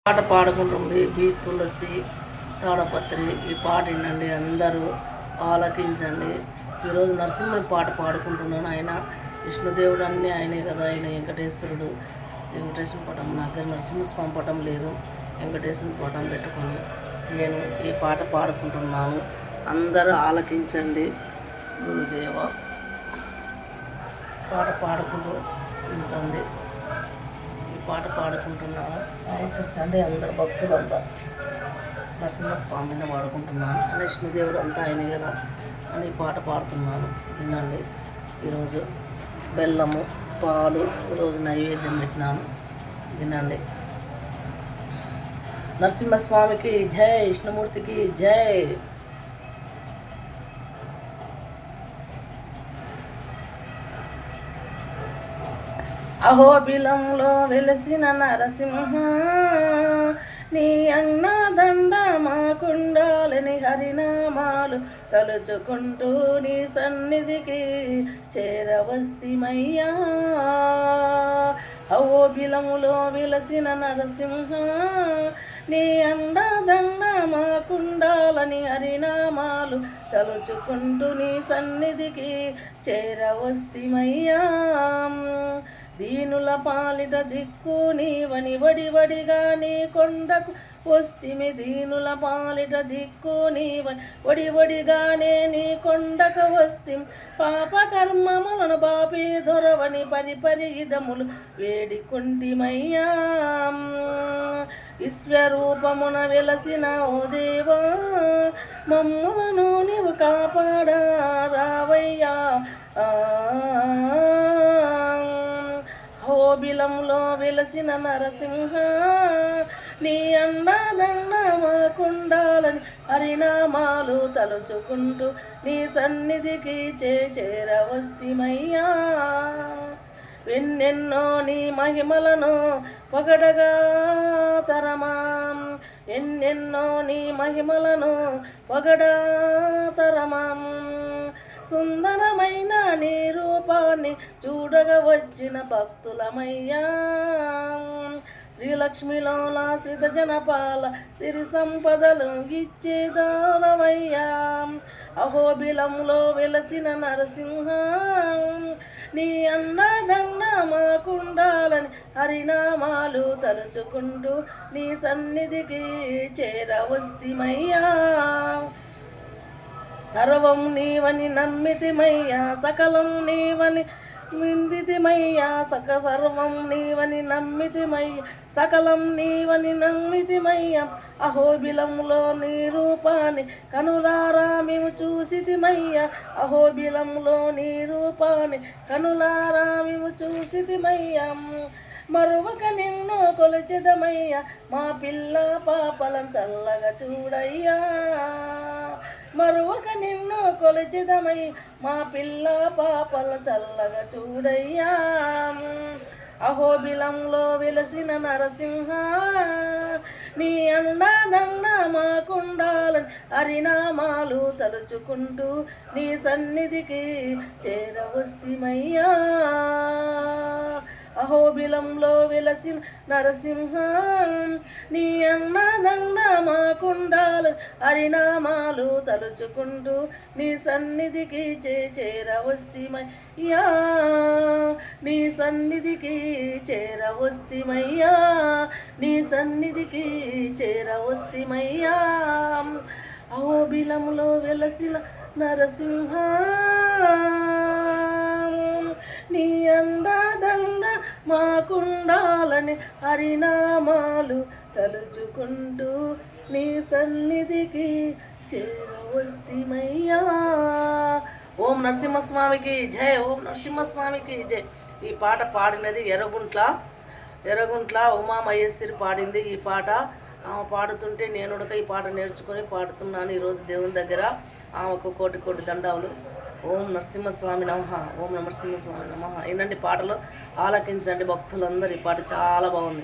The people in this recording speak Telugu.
పాట పాడుకుంటుంది బి తులసి తాడపత్రి. ఈ పాట వినండి, అందరూ ఆలకించండి. ఈరోజు నరసింహుని పాట పాడుకుంటున్నాను. ఆయన విష్ణుదేవుడు అన్నీ ఆయనే కదా. ఆయన వెంకటేశ్వరుడు. వెంకటేశ్వర పటం నా దగ్గర నరసింహస్వామి పటం లేదు. వెంకటేశ్వరుని పటం పెట్టుకొని నేను ఈ పాట పాడుకుంటున్నాను. అందరూ ఆలకించండి. గురుదేవ పాట పాడుకుంటూ ఉంటుంది. పాట పాడుకుంటున్నాను. ఆలోచించండి అందరు భక్తులంతా. నరసింహస్వామిని పాడుకుంటున్నాను. విష్ణుదేవుడు అంతా ఆయనే కదా అని పాట పాడుతున్నాను. వినండి. ఈరోజు బెల్లము పాలు ఈరోజు నైవేద్యం పెట్టినాను. వినండి. నరసింహస్వామికి జై, విష్ణుమూర్తికి జై. అహోబిలంలో వెలసిన నరసింహ, నీ అన్నదండ మాకుండాలని హరినామాలు తలుచుకుంటూ నీ సన్నిధికి చేరవస్తిమయ్యా. అహోబిలములో వెలసిన నరసింహ, నీ అండదండ మాకుండాలని హరినామాలు తలుచుకుంటూ నీ సన్నిధికి చేరవస్తిమయ్యా. దీనుల పాలిట దిక్కు నీవని వడివడిగా నీ కొండకు వస్తిమి. దీనుల పాలిట దిక్కు నీవని వడివడిగానే నీ కొండకు వస్తిం. పాపకర్మములను బాపి దొరవని పరిపరి ఇదములు వేడికొంటిమయ్యా. విశ్వరూపమున వెలసిన ఓ దేవా, మమ్ములను నీవు కాపాడా రావయ్యా. అహోబిలంలో వెలసిన నరసింహ, నీ అండదండ మాకుండాలని హరినామాలు తలుచుకుంటూ నీ సన్నిధికి చేరవస్తిమయ్యా. ఎన్నెన్నో నీ మహిమలను పొగడగా తరమా, ఎన్నెన్నో నీ మహిమలను పొగడా తరమా. సుందరమైన నీ రూపాన్ని చూడగా వచ్చిన భక్తులమయ్యా. శ్రీలక్ష్మిలో లాసిత జనపాల సిరి సంపదలు ఇచ్చే దూరమయ్యా. అహోబిలంలో వెలసిన నరసింహ, నీ అన్నదండ మాకుండాలని హరినామాలు తలుచుకుంటూ నీ సన్నిధికి చేరవస్తిమయ్యా. సర్వం నీవని నమ్మితిమయ్యా, సకలం నీవని విందితిమయ్యా. సర్వం నీవని నమ్మితిమయ్యా, సకలం నీవని నమ్మితిమయ్యా. అహోబిలంలో నీ రూపాన్ని కనులారా మేము చూసితిమయ్యా. అహోబిలంలో నీ రూపాన్ని కనులారా మేము చూసితిమయ్యా. మరువక నిన్ను కొలిచెదమయ్యా, మా పిల్ల పాపలను చల్లగా చూడయ్యా. మరువక నిన్ను కొలిచెదమై, మా పిల్ల పాపలను చల్లగా చూడయ్యా. అహోబిలంలో వెలసిన నరసింహ, నీ అండదండ మాకుండాలని హరినామాలు తలుచుకుంటూ నీ సన్నిధికి చేరవస్తిమయ్యా. అహోబిలంలో వెలసిన నరసింహ, నీ అన్నదండ మాకుండాలని హరినామాలు తలుచుకుంటూ నీ సన్నిధికి చేరవస్తిమయ్యా. నీ సన్నిధికి చేరవస్తిమయ్యా. నీ సన్నిధికి చేరవస్తిమయ్యా. అహోబిలంలో వెలసిన నరసింహ, నీ అండదండ మాకుండాలని హరినామాలు తలుచుకుంటూ నీ సన్నిధికి చేరవస్తిమయ్యా. ఓం నరసింహస్వామికి జై, ఓం నరసింహస్వామికి జై. ఈ పాట పాడినది ఎర్రగుంట్ల ఉమామహేశ్వరి పాడింది. ఈ పాట ఆమె పాడుతుంటే నేను ఈ పాట నేర్చుకొని పాడుతున్నాను ఈరోజు దేవుని దగ్గర. ఆమెకు కోటి కోటి దండాలు. ఓం నరసింహస్వామి నమః, ఓం నరసింహస్వామి నమః. ఏంటంటే పాటలు ఆలకించండి భక్తులందరూ. ఈ పాట చాలా బాగుంది.